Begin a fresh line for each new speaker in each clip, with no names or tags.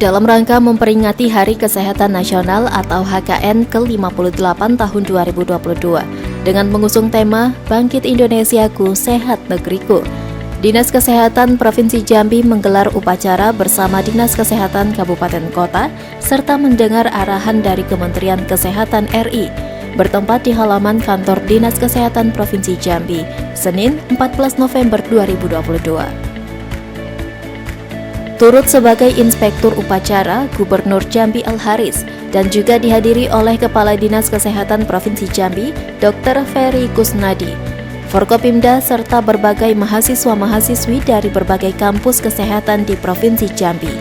Dalam rangka memperingati Hari Kesehatan Nasional atau HKN ke-58 tahun 2022 dengan mengusung tema Bangkit Indonesiaku, Sehat Negeriku, Dinas Kesehatan Provinsi Jambi menggelar upacara bersama Dinas Kesehatan Kabupaten Kota serta mendengar arahan dari Kementerian Kesehatan RI bertempat di halaman kantor Dinas Kesehatan Provinsi Jambi, Senin 14 November 2022. Turut sebagai inspektur upacara Gubernur Jambi Al-Haris dan juga dihadiri oleh Kepala Dinas Kesehatan Provinsi Jambi, Dr. Ferry Kusnadi, Forkopimda serta berbagai mahasiswa-mahasiswi dari berbagai kampus kesehatan di Provinsi Jambi.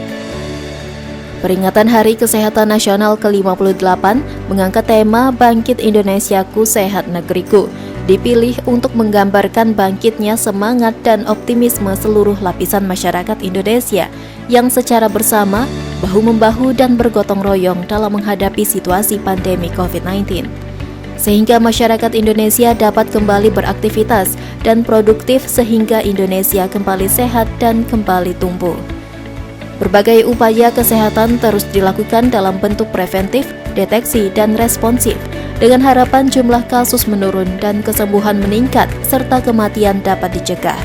Peringatan Hari Kesehatan Nasional ke-58 mengangkat tema Bangkit Indonesiaku, Sehat Negeriku, dipilih untuk menggambarkan bangkitnya semangat dan optimisme seluruh lapisan masyarakat Indonesia yang secara bersama, bahu-membahu dan bergotong royong dalam menghadapi situasi pandemi COVID-19. Sehingga masyarakat Indonesia dapat kembali beraktivitas dan produktif sehingga Indonesia kembali sehat dan kembali tumbuh. Berbagai upaya kesehatan terus dilakukan dalam bentuk preventif, deteksi, dan responsif, dengan harapan jumlah kasus menurun dan kesembuhan meningkat serta kematian dapat dicegah.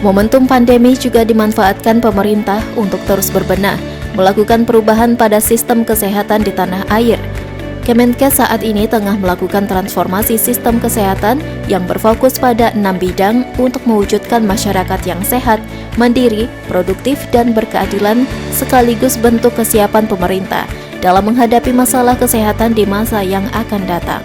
Momentum pandemi juga dimanfaatkan pemerintah untuk terus berbenah, melakukan perubahan pada sistem kesehatan di tanah air. Kemenkes saat ini tengah melakukan transformasi sistem kesehatan yang berfokus pada 6 bidang untuk mewujudkan masyarakat yang sehat, mandiri, produktif, dan berkeadilan sekaligus bentuk kesiapan pemerintah dalam menghadapi masalah kesehatan di masa yang akan datang.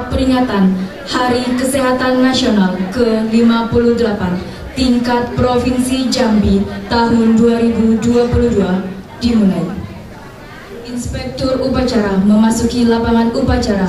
Peringatan Hari Kesehatan Nasional ke-58 tingkat Provinsi Jambi tahun 2022 dimulai. Inspektur upacara memasuki lapangan upacara.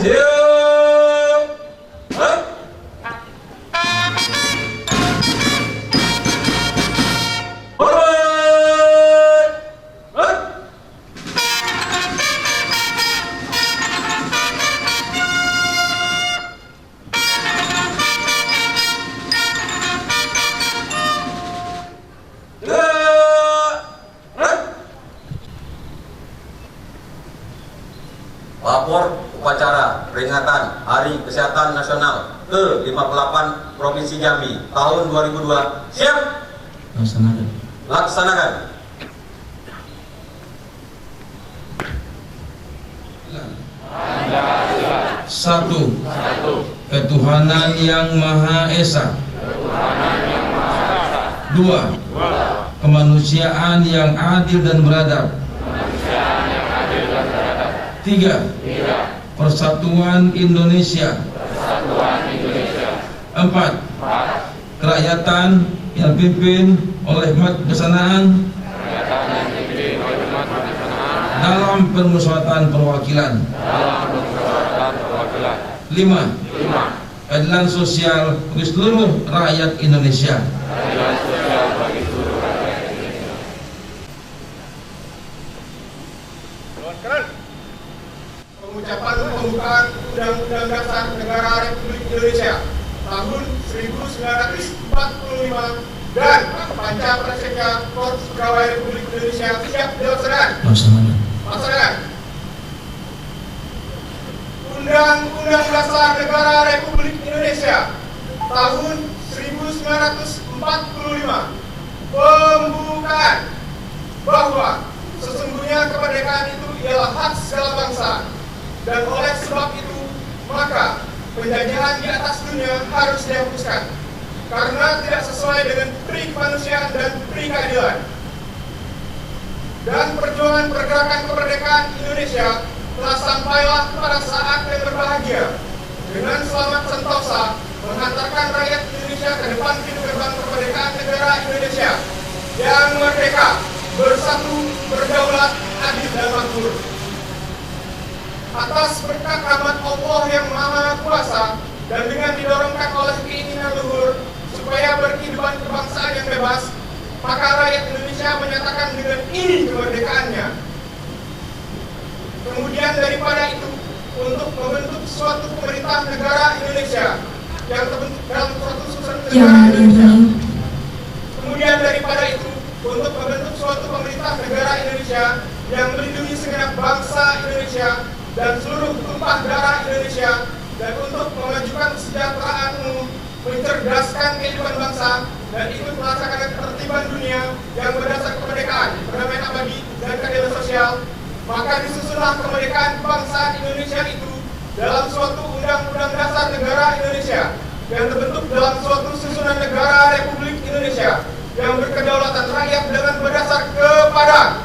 Lapor upacara peringatan Hari Kesehatan Nasional ke-58 Provinsi Jambi tahun 2002. Siap? Laksanakan.
Satu. Ketuhanan yang Maha Esa. Dua. Kemanusiaan yang adil dan beradab. Tiga. Persatuan Indonesia. Empat. Kerakyatan yang dipimpin oleh kebijaksanaan dalam permusyawaratan perwakilan. Lima. Keadilan sosial bagi seluruh rakyat Indonesia.
Pengucapan pembukaan Undang-Undang Dasar Negara Republik Indonesia tahun 1945 dan Pancaprakseka Korps Pegawai Republik Indonesia siap dilaksanakan. Undang-Undang Dasar Negara Republik Indonesia tahun 1945 pembukaan bahwa sesungguhnya kemerdekaan itu ialah hak segala bangsa, dan oleh sebab itu maka penjajahan di atas dunia harus dihapuskan. karena tidak sesuai dengan pri kemanusiaan dan pri keadilan. Dan perjuangan pergerakan kemerdekaan Indonesia telah sampailah pada saat yang berbahagia dengan selamat sentosa mengantarkan rakyat Indonesia ke depan pintu gerbang kemerdekaan negara Indonesia yang merdeka, bersatu, berdaulat, adil dan makmur. Atas berkat rahmat Allah yang Maha Kuasa dan dengan didorongkan oleh keinginan luhur supaya berkehidupan kebangsaan yang bebas, maka rakyat Indonesia menyatakan dengan ini kemerdekaannya. Kemudian daripada itu, untuk membentuk suatu pemerintah negara Indonesia yang terbentuk dalam suatu susunan negara Indonesia. Kemudian daripada itu, untuk membentuk suatu pemerintah negara Indonesia yang melindungi segenap bangsa Indonesia dan seluruh tumpah darah Indonesia, dan untuk memajukan kesejahteraan umum, mencerdaskan kehidupan bangsa, dan ikut melaksanakan ketertiban dunia yang berdasar kemerdekaan, perdamaian abadi, dan keadilan sosial, maka disusunlah kemerdekaan bangsa Indonesia itu dalam suatu undang-undang dasar negara Indonesia yang terbentuk dalam suatu susunan negara Republik Indonesia yang berkedaulatan rakyat dengan berdasar kepada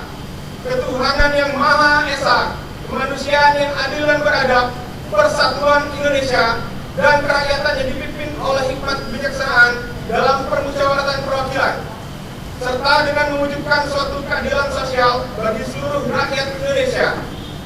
ketuhanan yang Maha Esa, kemanusiaan yang adil dan beradab, persatuan Indonesia, dan kerakyatan yang dipimpin oleh hikmat kebijaksanaan dalam permusyawaratan perwakilan, serta dengan mewujudkan suatu keadilan sosial bagi seluruh rakyat Indonesia.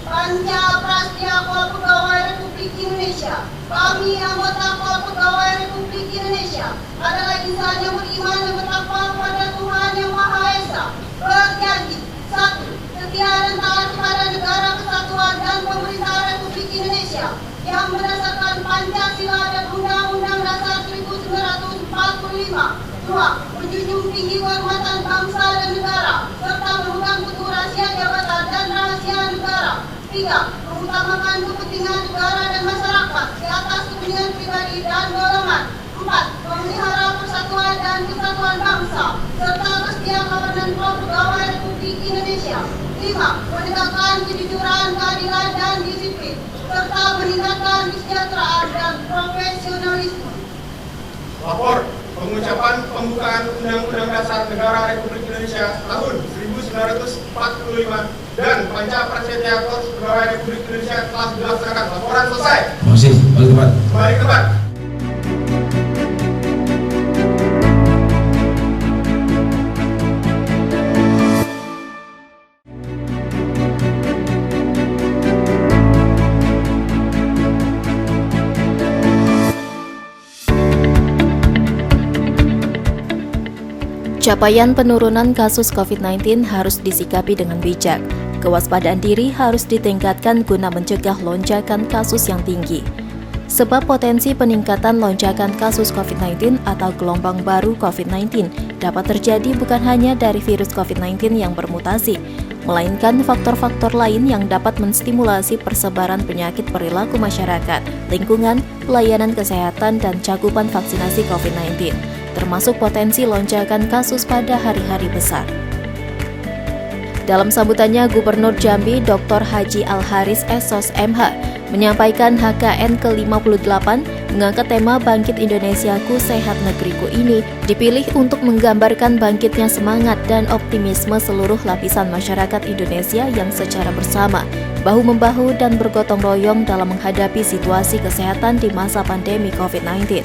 Panja Prasetya Pegawai Republik Indonesia. Kami anggota Pegawai Republik Indonesia adalah insan yang beriman dan bertakwa kepada Tuhan Yang Maha Esa. Berjanji, 1. Setia dan taat kepada negara kesatuan dan pemerintah Republik Indonesia yang berdasarkan Pancasila dan Undang-Undang Dasar 1945. 2. Menjunjung tinggi kehormatan bangsa dan negara serta memegang teguh rahasia jabatan dan rahasia negara. 3. Mengutamakan kepentingan negara dan masyarakat di atas kepentingan pribadi dan golongan. 4. Memelihara persatuan dan kesatuan bangsa serta setia kawanan pegawai Republik Indonesia. 5. Menegakkan kejujuran, keadilan dan disiplin serta meningkatkan kesejahteraan dan profesionalisme.
Lapor pengucapan pembukaan Undang-Undang Dasar Negara Republik Indonesia tahun 1945 dan Panja Prasetya Pegawai Republik Indonesia telah dilaksanakan. Laporan selesai.
Masih, balik ke tempat.
Kembali ke tempat.
Capaian penurunan kasus COVID-19 harus disikapi dengan bijak. Kewaspadaan diri harus ditingkatkan guna mencegah lonjakan kasus yang tinggi. Sebab potensi peningkatan lonjakan kasus COVID-19 atau gelombang baru COVID-19 dapat terjadi bukan hanya dari virus COVID-19 yang bermutasi, melainkan faktor-faktor lain yang dapat menstimulasi persebaran penyakit perilaku masyarakat, lingkungan, pelayanan kesehatan, dan cakupan vaksinasi COVID-19. Termasuk potensi lonjakan kasus pada hari-hari besar. Dalam sambutannya, Gubernur Jambi Dr. Haji Al-Haris SOS MH menyampaikan HKN ke-58 mengangkat tema Bangkit Indonesiaku Sehat Negeriku ini dipilih untuk menggambarkan bangkitnya semangat dan optimisme seluruh lapisan masyarakat Indonesia yang secara bersama, bahu-membahu dan bergotong royong dalam menghadapi situasi kesehatan di masa pandemi COVID-19.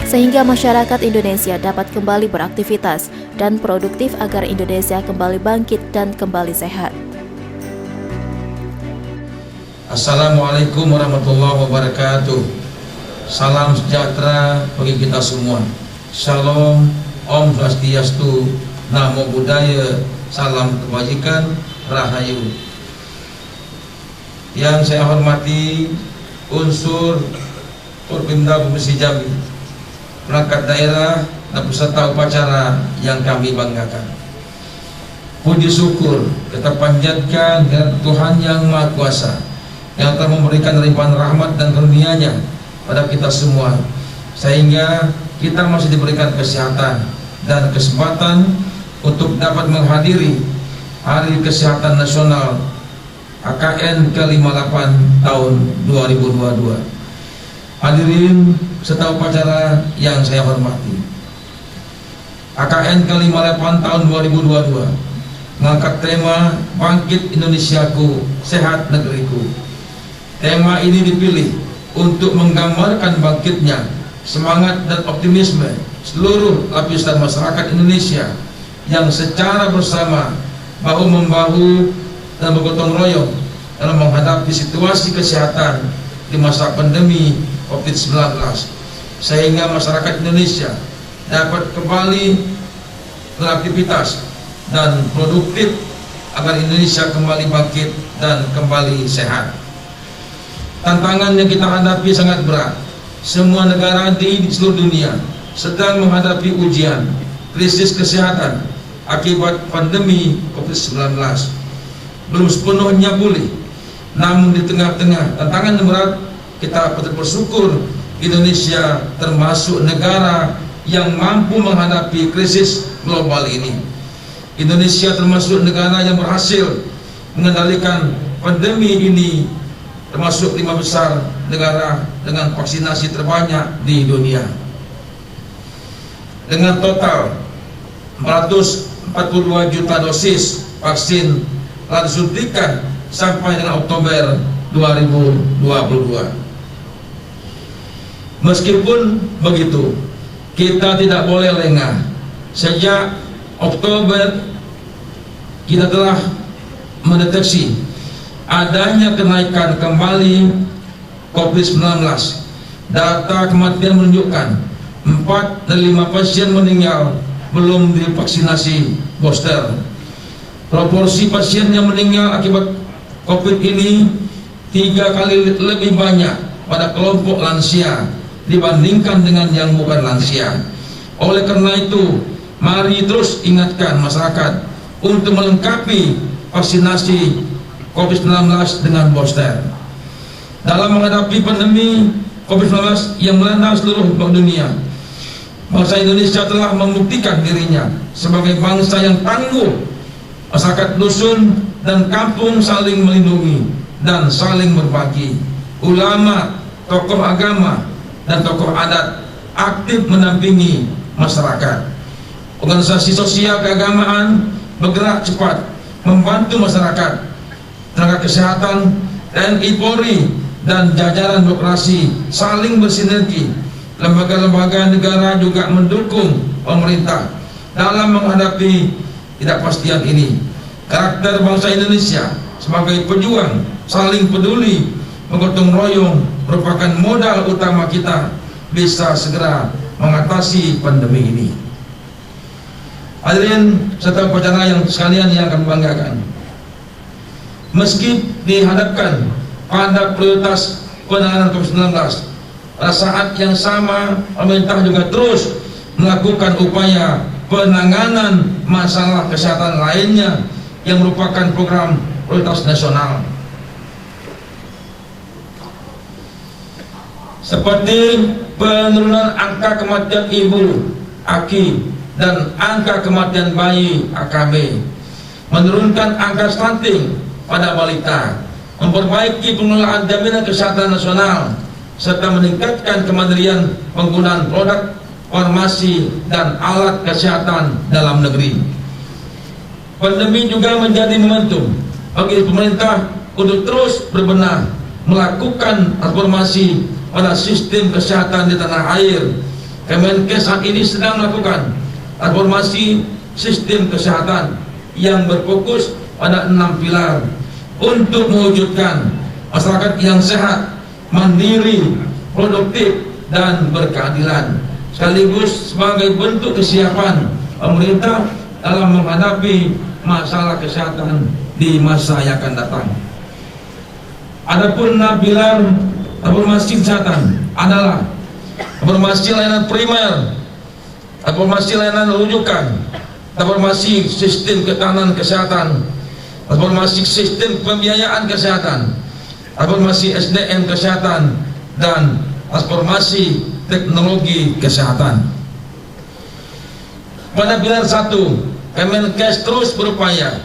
Sehingga masyarakat Indonesia dapat kembali beraktivitas dan produktif agar Indonesia kembali bangkit dan kembali sehat.
Assalamualaikum warahmatullahi wabarakatuh. Salam sejahtera bagi kita semua. Shalom, Om Swastiastu, Namo Buddhaya, salam kebajikan, Rahayu. Yang saya hormati unsur Forkopimda Provinsi Jambi, perangkat daerah dan peserta upacara yang kami banggakan. Puji syukur kita panjatkan kepada Tuhan Yang Maha Kuasa yang telah memberikan limpahan rahmat dan karunia-Nya pada kita semua, sehingga kita masih diberikan kesehatan dan kesempatan untuk dapat menghadiri Hari Kesehatan Nasional HKN ke-58 tahun 2022. Hadirin serta upacara yang saya hormati, AKN ke-58 tahun 2022 mengangkat tema Bangkit Indonesiaku, Sehat Negeriku. Tema ini dipilih untuk menggambarkan bangkitnya semangat dan optimisme seluruh lapisan masyarakat Indonesia yang secara bersama bahu-membahu dan bergotong royong dalam menghadapi situasi kesehatan di masa pandemi COVID-19, sehingga masyarakat Indonesia dapat kembali beraktivitas dan produktif agar Indonesia kembali bangkit dan kembali sehat. Tantangan yang kita hadapi sangat berat. Semua negara di seluruh dunia sedang menghadapi ujian krisis kesehatan akibat pandemi COVID-19. Belum sepenuhnya pulih. Namun di tengah-tengah tantangan yang berat, kita patut bersyukur Indonesia termasuk negara yang mampu menghadapi krisis global ini. Indonesia termasuk negara yang berhasil mengendalikan pandemi ini, termasuk 5 besar negara dengan vaksinasi terbanyak di dunia. Dengan total 442 juta dosis vaksin telah disuntikan sampai dengan Oktober 2022. Meskipun begitu, kita tidak boleh lengah. Sejak Oktober kita telah mendeteksi adanya kenaikan kembali COVID-19. Data kematian menunjukkan 4 dari 5 pasien meninggal belum divaksinasi booster. Proporsi pasien yang meninggal akibat COVID ini 3 kali lebih banyak pada kelompok lansia dibandingkan dengan yang bukan lansia. Oleh karena itu, mari terus ingatkan masyarakat untuk melengkapi vaksinasi COVID-19 dengan booster. Dalam menghadapi pandemi COVID-19 yang melanda seluruh dunia, bangsa Indonesia telah membuktikan dirinya sebagai bangsa yang tangguh. Masyarakat dusun dan kampung saling melindungi dan saling berbagi. Ulama, tokoh agama, dan tokoh adat aktif mendampingi masyarakat. Organisasi sosial keagamaan bergerak cepat membantu masyarakat. Tenaga kesehatan, TNI Polri, dan jajaran birokrasi saling bersinergi. Lembaga-lembaga negara juga mendukung pemerintah dalam menghadapi ketidakpastian ini. Karakter bangsa Indonesia sebagai pejuang saling peduli, menggotong royong merupakan modal utama kita bisa segera mengatasi pandemi ini. Hadirin serta upacara yang sekalian yang akan banggakan, meski dihadapkan pada prioritas penanganan COVID-19, pada saat yang sama pemerintah juga terus melakukan upaya penanganan masalah kesehatan lainnya yang merupakan program prioritas nasional, seperti penurunan angka kematian ibu (AKI) dan angka kematian bayi (AKB), menurunkan angka stunting pada balita, memperbaiki pengelolaan jaminan kesehatan nasional, serta meningkatkan kemandirian penggunaan produk farmasi dan alat kesehatan dalam negeri. Pandemi juga menjadi momentum bagi pemerintah untuk terus berbenah, melakukan transformasi pada sistem kesehatan di tanah air. Kemenkes saat ini sedang melakukan transformasi sistem kesehatan yang berfokus pada 6 pilar untuk mewujudkan masyarakat yang sehat, mandiri, produktif, dan berkeadilan, sekaligus sebagai bentuk kesiapan pemerintah dalam menghadapi masalah kesehatan di masa yang akan datang. Adapun 6 pilar transformasi kesehatan adalah transformasi layanan primer, transformasi layanan rujukan, transformasi sistem ketahanan kesehatan, transformasi sistem pembiayaan kesehatan, transformasi SDM kesehatan, dan transformasi teknologi kesehatan. Pada pilar 1, Kemenkes terus berupaya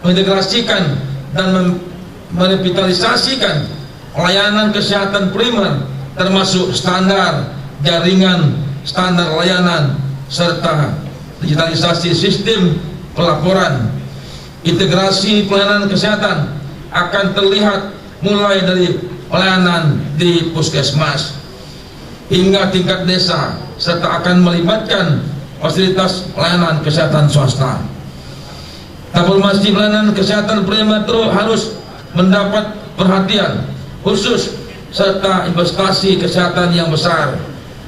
mengintegrasikan dan merevitalisasikan layanan kesehatan primer, termasuk standar jaringan, standar layanan, serta digitalisasi sistem pelaporan, integrasi pelayanan kesehatan akan terlihat mulai dari pelayanan di puskesmas hingga tingkat desa, serta akan melibatkan fasilitas pelayanan kesehatan swasta. Transformasi pelayanan kesehatan Metro harus mendapat perhatian khusus serta investasi kesehatan yang besar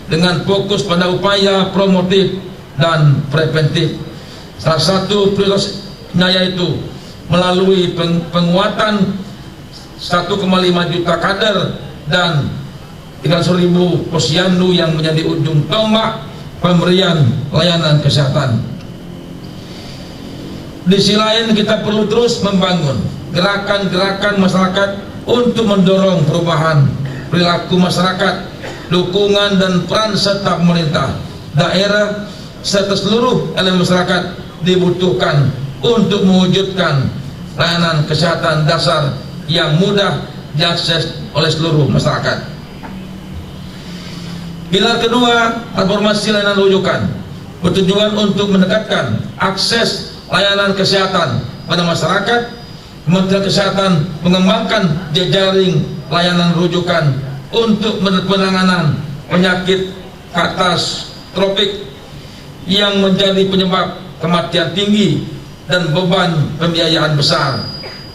dengan fokus pada upaya promotif dan preventif. Salah satu prioritasnya yaitu melalui penguatan 1,5 juta kader dan 300.000 posyandu yang menjadi ujung tombak pemberian layanan kesehatan. Di sisi lain, kita perlu terus membangun gerakan-gerakan masyarakat untuk mendorong perubahan perilaku masyarakat, dukungan dan peran serta pemerintah, daerah, serta seluruh elemen masyarakat dibutuhkan untuk mewujudkan layanan kesehatan dasar yang mudah diakses oleh seluruh masyarakat. Pilar kedua, transformasi layanan rujukan, bertujuan untuk mendekatkan akses layanan kesehatan pada masyarakat. Kementerian Kesehatan mengembangkan jejaring layanan rujukan untuk penanganan penyakit katastropik yang menjadi penyebab kematian tinggi dan beban pembiayaan besar,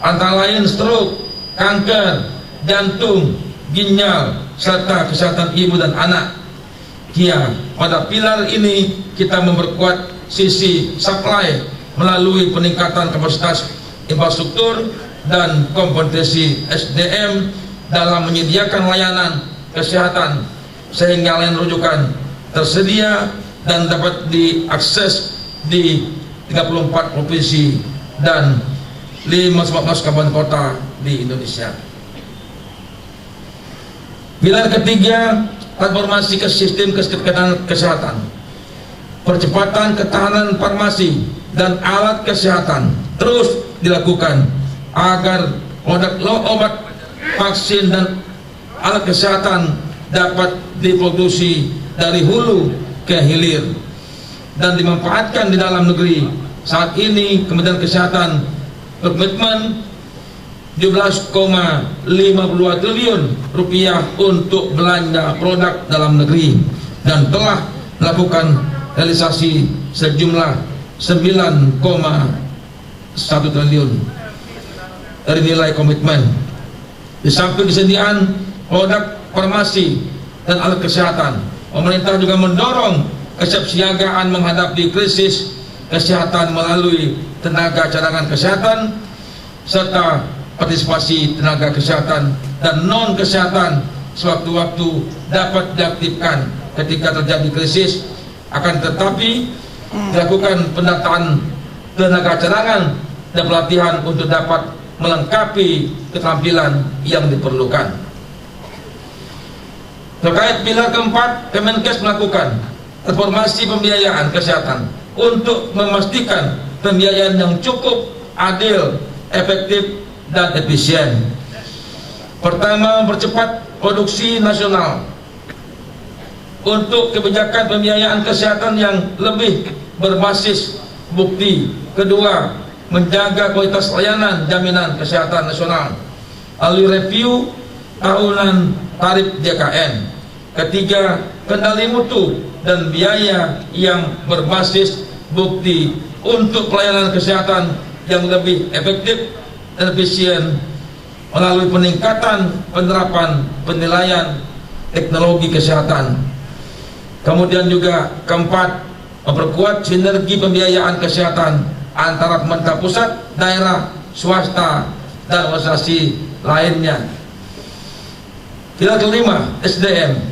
antara lain stroke, kanker, jantung, ginjal, serta kesehatan ibu dan anak. Pada pilar ini kita memperkuat sisi supply melalui peningkatan kapasitas infrastruktur dan kompetensi SDM dalam menyediakan layanan kesehatan sehingga layanan rujukan tersedia dan dapat diakses di 34 provinsi dan 5 kabupaten kota di Indonesia. Pilar ketiga, transformasi ke sistem kesehatan, percepatan ketahanan farmasi dan alat kesehatan terus dilakukan agar produk obat, vaksin dan alat kesehatan dapat diproduksi dari hulu ke hilir dan dimanfaatkan di dalam negeri. Saat ini Kementerian Kesehatan berkomitmen 17,52 triliun rupiah untuk belanja produk dalam negeri dan telah melakukan realisasi sejumlah 9,1 triliun dari nilai komitmen. Di samping kesediaan produk farmasi dan alat kesehatan, pemerintah juga mendorong kesiapsiagaan menghadapi krisis kesehatan melalui tenaga cadangan kesehatan serta partisipasi tenaga kesehatan dan non kesehatan sewaktu-waktu dapat diaktifkan ketika terjadi krisis. Akan tetapi dilakukan pendataan tenaga cadangan dan pelatihan untuk dapat melengkapi keterampilan yang diperlukan. Terkait pilar keempat, Kemenkes melakukan transformasi pembiayaan kesehatan untuk memastikan pembiayaan yang cukup, adil, efektif, dan efisien. Pertama, mempercepat produksi nasional untuk kebijakan pembiayaan kesehatan yang lebih berbasis bukti. Kedua, menjaga kualitas layanan jaminan kesehatan nasional melalui review tahunan tarif JKN. Ketiga, kendali mutu dan biaya yang berbasis bukti untuk pelayanan kesehatan yang lebih efektif dan efisien melalui peningkatan penerapan penilaian teknologi kesehatan. Kemudian juga keempat, memperkuat sinergi pembiayaan kesehatan antara pemerintah pusat, daerah, swasta, dan organisasi lainnya. Pilar kelima, SDM.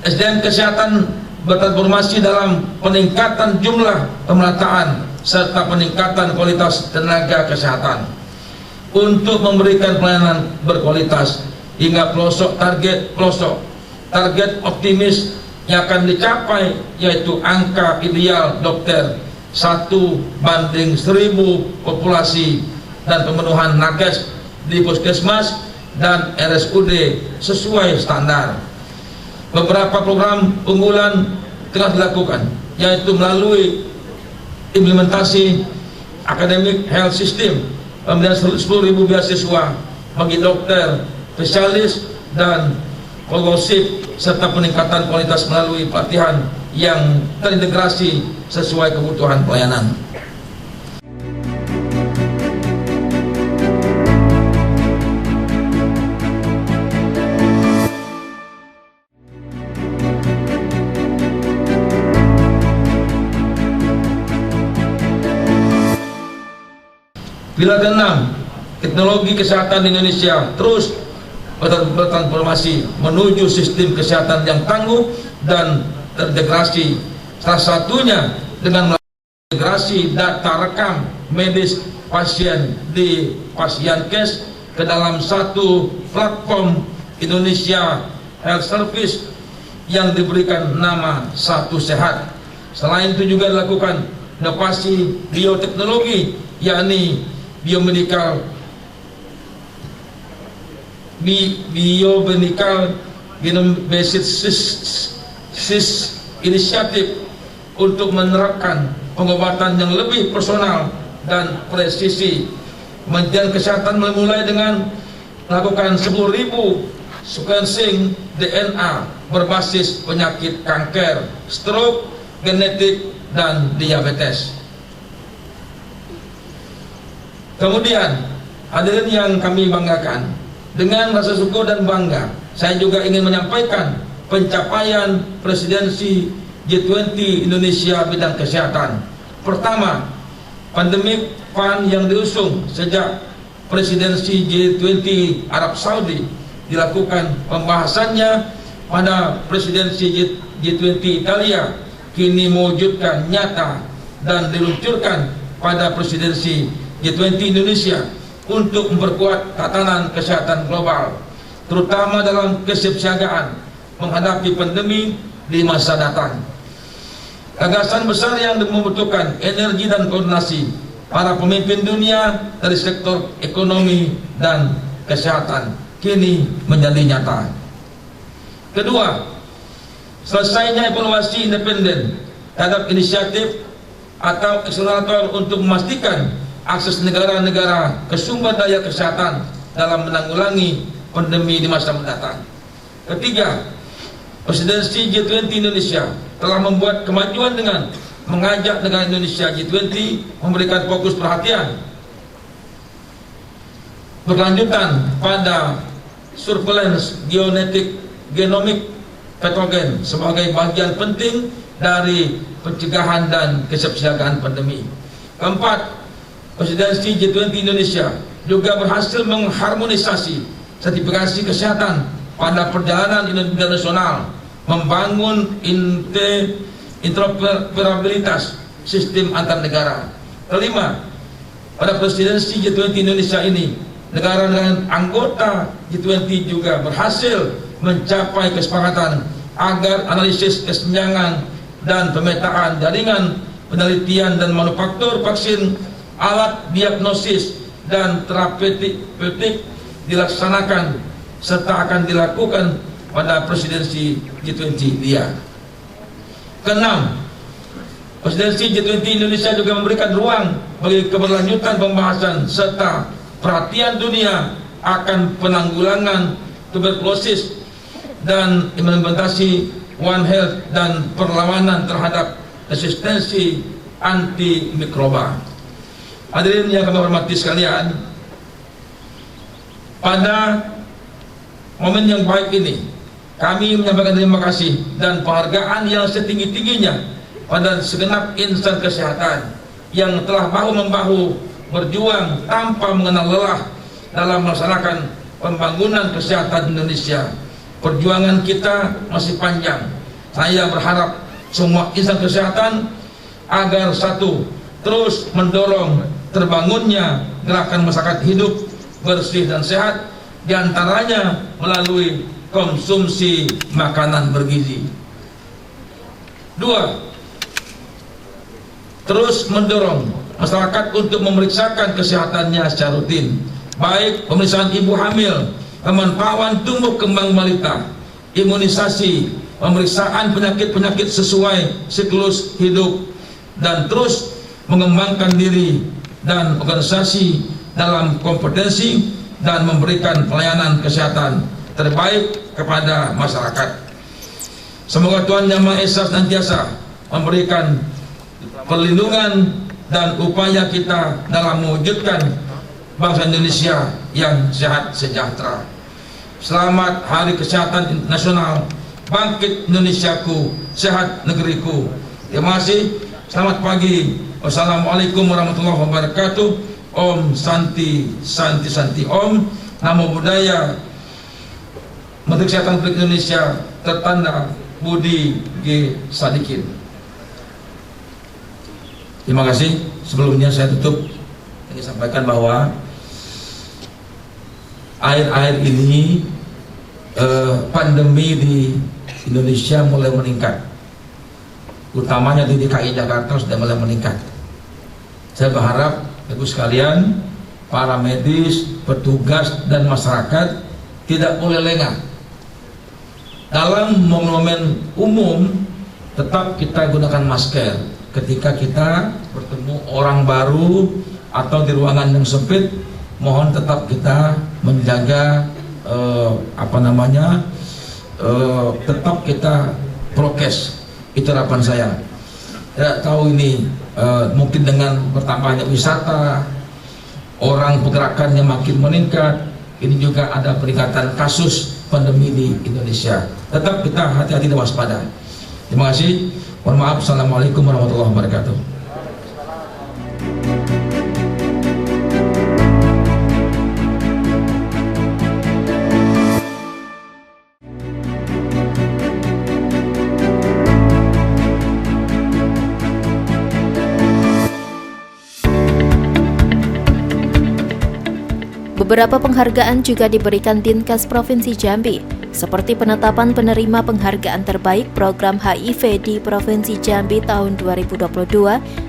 SDM kesehatan bertransformasi dalam peningkatan jumlah pemerataan serta peningkatan kualitas tenaga kesehatan untuk memberikan pelayanan berkualitas hingga pelosok. Target optimis yang akan dicapai yaitu angka ideal dokter 1:1000 populasi dan pemenuhan nakes di puskesmas dan RSUD sesuai standar. Beberapa program unggulan telah dilakukan yaitu melalui implementasi Academic Health System, pemberian 10.000 beasiswa bagi dokter, spesialis, dan fellowship, serta peningkatan kualitas melalui pelatihan yang terintegrasi sesuai kebutuhan pelayanan. Pilar keenam, teknologi kesehatan Indonesia terus bertransformasi menuju sistem kesehatan yang tangguh dan terintegrasi. Salah satunya dengan integrasi data rekam medis pasien di Pasienkes ke dalam satu platform Indonesia Health Service yang diberikan nama Satu Sehat. Selain itu juga dilakukan inovasi bioteknologi, yakni biomedical genome based inisiatif untuk menerapkan pengobatan yang lebih personal dan presisi. Kementerian Kesehatan mulai dengan melakukan 10.000 sequencing DNA berbasis penyakit kanker, stroke, genetik, dan diabetes. Kemudian, hadirin yang kami banggakan, dengan rasa syukur dan bangga, saya juga ingin menyampaikan pencapaian presidensi G20 Indonesia bidang kesehatan. Pertama, Pandemic Fund yang diusung sejak presidensi G20 Arab Saudi dilakukan pembahasannya pada presidensi G20 Italia, kini mewujudkan nyata dan diluncurkan pada presidensi G20 Indonesia untuk memperkuat tatanan kesehatan global, terutama dalam kesiapsiagaan menghadapi pandemi di masa datang. Gagasan besar yang membutuhkan energi dan koordinasi para pemimpin dunia dari sektor ekonomi dan kesehatan kini menjadi nyata. Kedua, selesainya evaluasi independen terhadap inisiatif atau akselerator untuk memastikan akses negara-negara ke sumber daya kesehatan dalam menanggulangi pandemi di masa mendatang. Ketiga, presidensi G20 Indonesia telah membuat kemajuan dengan mengajak negara Indonesia G20 memberikan fokus perhatian berkelanjutan pada surveillance genomik patogen sebagai bagian penting dari pencegahan dan kesiapsiagaan pandemi. Keempat, presidensi G20 Indonesia juga berhasil mengharmonisasi sertifikasi kesehatan pada perjalanan internasional, membangun interoperabilitas sistem antar negara. Kelima, pada presidensi G20 Indonesia ini, negara-negara anggota G20 juga berhasil mencapai kesepakatan agar analisis kesenjangan dan pemetaan jaringan penelitian dan manufaktur vaksin, alat diagnosis dan terapeutik dilaksanakan serta akan dilakukan pada presidensi G20 dia. Keenam, presidensi G20 Indonesia juga memberikan ruang bagi keberlanjutan pembahasan serta perhatian dunia akan penanggulangan tuberkulosis dan implementasi One Health dan perlawanan terhadap resistensi antimikroba. Hadirin yang kami hormati sekalian, pada momen yang baik ini kami menyampaikan terima kasih dan penghargaan yang setinggi-tingginya pada segenap insan kesehatan yang telah bahu-membahu berjuang tanpa mengenal lelah dalam melaksanakan pembangunan kesehatan Indonesia. Perjuangan kita masih panjang. Saya berharap semua insan kesehatan agar satu, terus mendorong terbangunnya gerakan masyarakat hidup bersih dan sehat, diantaranya melalui konsumsi makanan bergizi. Dua, terus mendorong masyarakat untuk memeriksakan kesehatannya secara rutin, baik pemeriksaan ibu hamil, pemantauan tumbuh kembang balita, imunisasi, pemeriksaan penyakit-penyakit sesuai siklus hidup, dan terus mengembangkan diri dan organisasi dalam kompetensi dan memberikan pelayanan kesehatan terbaik kepada masyarakat. Semoga Tuhan Yang Maha Esa senantiasa memberikan perlindungan dan upaya kita dalam mewujudkan bangsa Indonesia yang sehat sejahtera. Selamat Hari Kesehatan Nasional. Bangkit Indonesiaku, sehat negeriku. Terima kasih. Selamat pagi. Wassalamualaikum warahmatullahi wabarakatuh. Om Santi Santi Santi Om. Namo Buddhaya. Menteri Kesehatan Republik Indonesia tertanda Budi G. Sadikin. Terima kasih. Sebelumnya saya tutup ingin sampaikan bahwa akhir-akhir ini pandemi di Indonesia mulai meningkat, utamanya di DKI Jakarta sudah mulai meningkat. Saya berharap Ibu sekalian, para medis, petugas dan masyarakat tidak boleh lengah. Dalam momen umum tetap kita gunakan masker ketika kita bertemu orang baru atau di ruangan yang sempit. Mohon tetap kita menjaga tetap kita prokes. Itu harapan saya. Tidak tahu ini mungkin dengan bertambahnya wisata, orang pergerakannya makin meningkat, ini juga ada peningkatan kasus pandemi di Indonesia. Tetap kita hati-hati dan waspada. Terima kasih. Mohon maaf. Assalamualaikum warahmatullahi wabarakatuh.
Beberapa penghargaan juga diberikan Dinkes Provinsi Jambi, seperti penetapan penerima penghargaan terbaik program HIV di Provinsi Jambi tahun 2022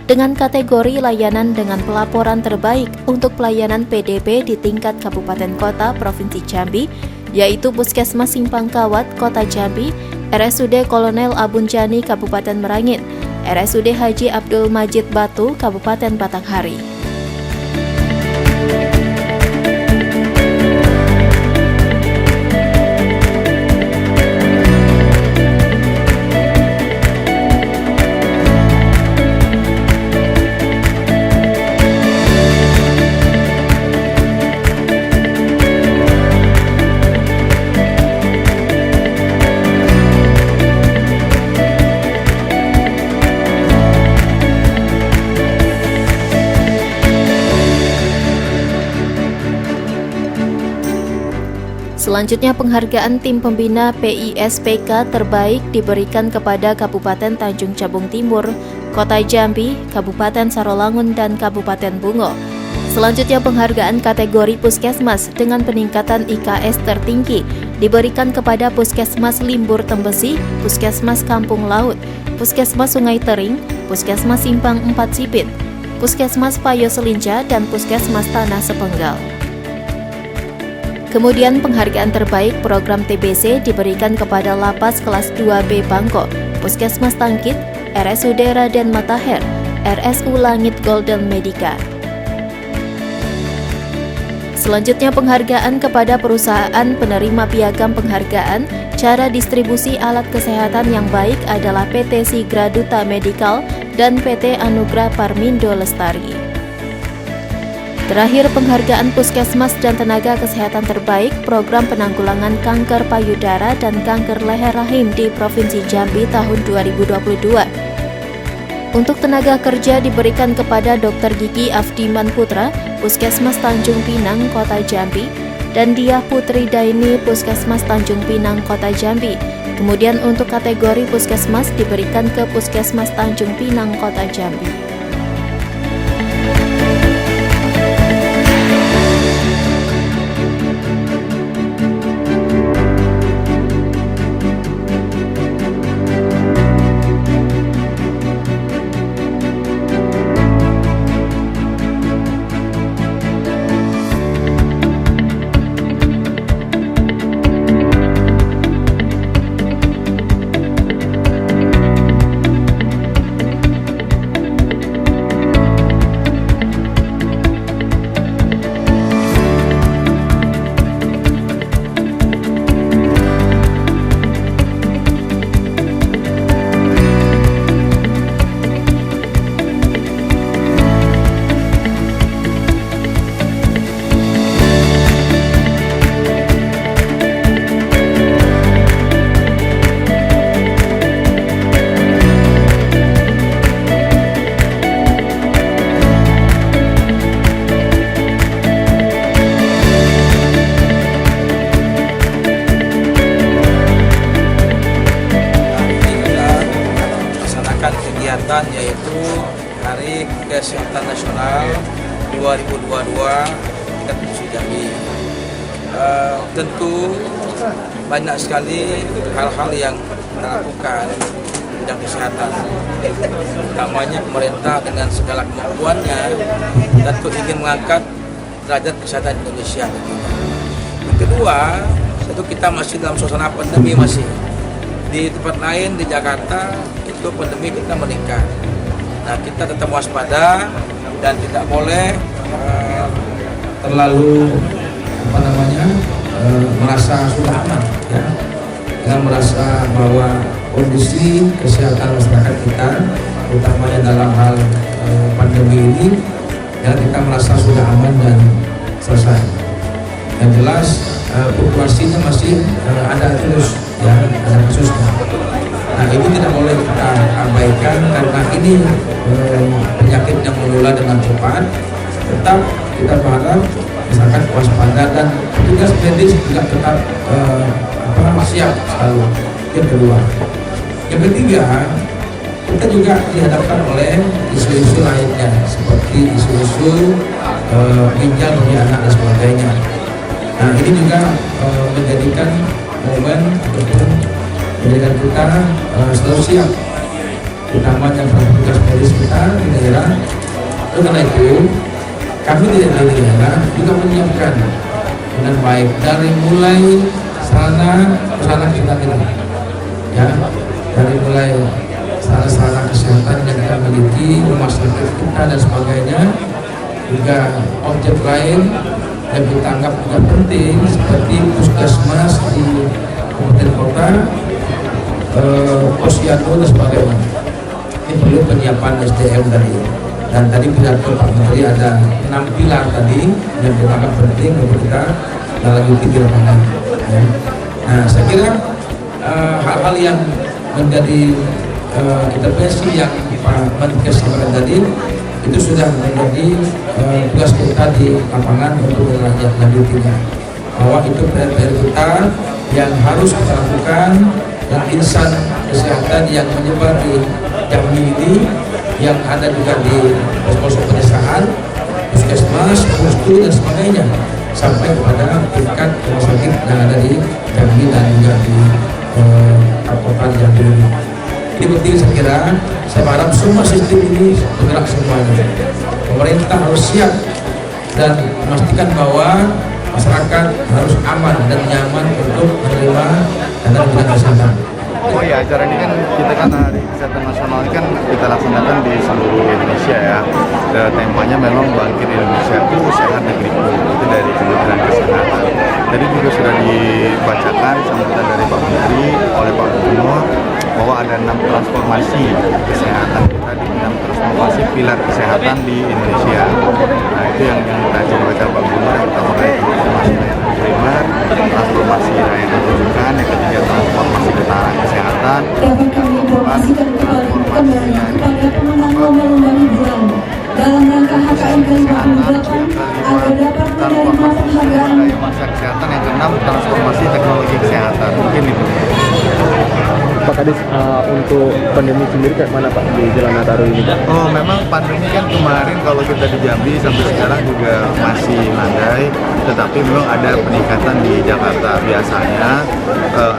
dengan kategori layanan dengan pelaporan terbaik untuk pelayanan PDP di tingkat Kabupaten Kota Provinsi Jambi, yaitu Puskesmas Simpang Kawat Kota Jambi, RSUD Kolonel Abun Jani Kabupaten Merangin, RSUD Haji Abdul Majid Batu Kabupaten Batanghari. Selanjutnya penghargaan tim pembina PISPK terbaik diberikan kepada Kabupaten Tanjung Jabung Timur, Kota Jambi, Kabupaten Sarolangun, dan Kabupaten Bungo. Selanjutnya penghargaan kategori Puskesmas dengan peningkatan IKS tertinggi diberikan kepada Puskesmas Limbur Tembesi, Puskesmas Kampung Laut, Puskesmas Sungai Tering, Puskesmas Simpang 4 Sipit, Puskesmas Payo Selinca, dan Puskesmas Tanah Sepenggal. Kemudian penghargaan terbaik program TBC diberikan kepada Lapas Kelas 2B Bangko, Puskesmas Tangkit, RSUD Raden Matahir, RSU Langit Golden Medica. Selanjutnya penghargaan kepada perusahaan penerima piagam penghargaan cara distribusi alat kesehatan yang baik adalah PT Sigra Duta Medical dan PT Anugrah Parmindo Lestari. Terakhir, penghargaan Puskesmas dan Tenaga Kesehatan Terbaik Program Penanggulangan Kanker Payudara dan Kanker Leher Rahim di Provinsi Jambi tahun 2022. Untuk tenaga kerja diberikan kepada Dr. Gigi Afdiman Putra, Puskesmas Tanjung Pinang, Kota Jambi, dan Diah Putri Daini, Puskesmas Tanjung Pinang, Kota Jambi. Kemudian untuk kategori Puskesmas diberikan ke Puskesmas Tanjung Pinang, Kota Jambi.
tentu banyak sekali hal-hal yang kita lakukan bidang kesehatan. Utamanya pemerintah dengan segala kemampuannya tentu ingin mengangkat derajat kesehatan Indonesia. Yang kedua, tentu kita masih dalam suasana pandemi masih. Di tempat lain di Jakarta itu pandemi kita meningkat. Nah, kita tetap waspada dan tidak boleh terlalu merasa sudah aman, ya. Jangan merasa bahwa kondisi kesehatan masyarakat kita, utamanya dalam hal pandemi ini, ya, kita merasa sudah aman dan selesai. Yang jelas populasinya masih ada terus, ya, ada kasusnya. Nah, ini tidak boleh kita abaikan karena ini penyakit yang menular dengan cepat. Tetap kita berharap masyarakat waspada dan petugas medis juga tetap siap selalu. Yang kedua, yang ketiga, kita juga dihadapkan oleh isu-isu lainnya seperti isu-isu ginjal bagi anak dan sebagainya. Nah, ini juga menjadikan momen ataupun menjadikan kita selalu siap, utamanya petugas medis kita di daerah. Karena itu kami di daerah juga menyiapkan dengan baik dari mulai sarana kita ini, ya, dari mulai sarana kesehatan yang kita miliki, rumah sakit kita dan sebagainya, juga objek lain yang kita anggap juga penting seperti puskesmas di kabupaten kota, posyandu dan sebagainya. Ini perlu penyiapan SDM tadi. Dan tadi pidato Pak Menteri ada 6 pilar tadi yang kita anggap penting untuk kita lanjuti di lapangan. Ya. Nah, saya kira hal-hal yang menjadi intervensi yang Pak Menteri sampaikan tadi itu sudah menjadi tugas kita di lapangan untuk melanjutkannya. Bahwa itu PR kita yang harus kita lakukan, dan insan kesehatan yang menyebar di Jambi ini, yang ada juga di pos-pos pedesaan, puskesmas, puskesmas dan sebagainya, sampai kepada tingkat rumah sakit yang ada di Jambi dan juga di Kabupaten Jambi. Ini penting saya kira. Saya berharap semua sistem ini bergerak semuanya. Pemerintah harus siap dan memastikan bahwa masyarakat harus aman dan nyaman untuk menerima dana bidang kesehatan.
Oh ya, acara ini kan kita kan Hari Kesehatan Nasional ini kan kita laksanakan di seluruh Indonesia, ya. Dan temanya memang Bangkit Indonesia itu Sehat Negeriku, itu dari Kementerian Kesehatan. Tadi juga sudah dibacakan sambutan dari Pak Menteri oleh Pak Gubernur bahwa ada 6 transformasi kesehatan kita, di 6 transformasi pilar kesehatan di Indonesia. Nah, itu yang tadi baca Pak Gubernur, yang pertama kali transformasi layanan primer, transformasi layanan rujukan, yang ketiga transformasi getaran kesehatan,
dapat kami informasikan kembali kepada pemenang lomba-lomba hiburan dalam rangka HKM ke-58 agar dapat menerima penghargaan
masa kesehatan. Yang keenam, transformasi teknologi kesehatan. Mungkin itu.
Pak Kadis, untuk pandemi sendiri kayak mana Pak di Jalan Nataru ini Pak?
Oh, memang pandemi kan kemarin kalau kita di Jambi sampai sekarang juga masih landai, tetapi memang ada peningkatan di Jakarta. Biasanya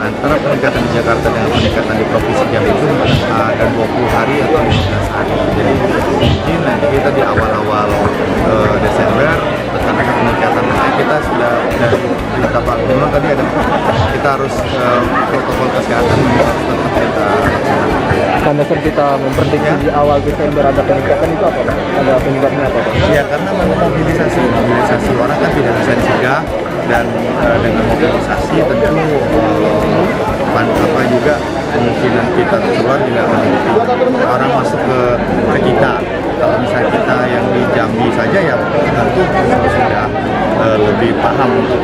antara peningkatan di Jakarta dengan peningkatan di Provinsi Jambi itu ada 20 hari atau 15 hari. Jadi mungkin nanti kita di awal-awal Desember karena peningkatan kita sudah dari kata Pak Gubernur tadi ada kita harus protokol kesehatan tetap kita
Dasar kita memprediksi di awal Desember ada peningkatan itu apa Pak? Ada penyebabnya apa Pak?
Ya, karena memang mobilisasi orang kan tidak bisa dicegah, dan dengan mobilisasi tentu juga kemungkinan kita tertular juga meningkat. Orang masuk ke kita. Kalau misalnya kita yang di Jambi saja ya tentu sudah lebih paham untuk